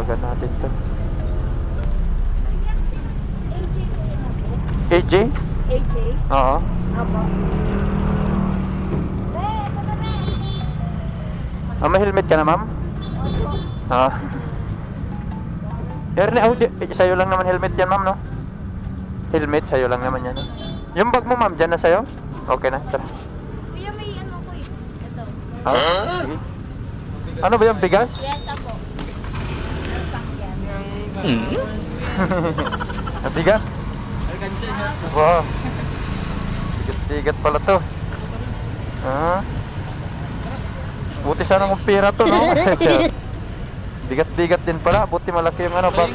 Tawagan natin to. AJ? AJ? Oo. Apo. May helmet ka na, ma'am? Opo. Sa'yo lang naman helmet yan, ma'am, no? Helmet, sa'yo lang naman yan, no? Yung bag mo, ma'am, dyan na sa'yo? Okay na, tara. Kuya, may ano ko eh. Ito. Sige. Ano ba yung bigas? Yes, apo. Sasakyan. Ang bigat? Wow. Bigat-bigat pala to. Buti sana kung pera to, no? Bigat-bigat din pala. Buti malaki yung ano bag.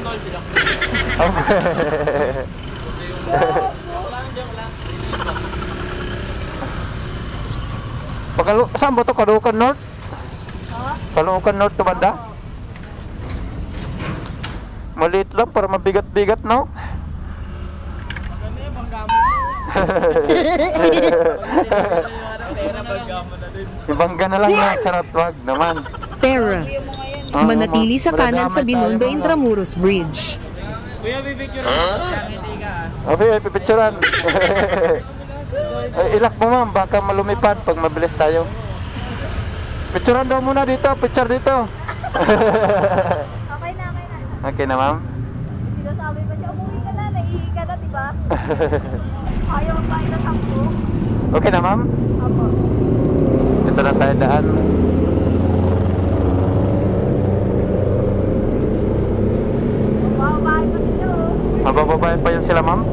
Saan ba to? Caloocan North? Caloocan North to banda? Maliit lang para mabigat-bigat, no? Ibangga na lang na, charot, wag naman. Pera. Manatili sa kanan sa Binondo Intramuros Bridge. Kuya, bibigyan Okay, pipicturan. Ilak mo, ma'am, baka malumipad pag mabilis tayo. Picturan daw muna dito, picture dito. Okay na, okay na. Okay na, ma'am. Sinasabi pa siya, umuwi ka na, naiihi ka na, diba? Ayaw pa ito sampo. Okay na, ma'am? Apo. Ito na tayo daan. Mababahay ko dito. Mabababayan pa yun sila, ma'am?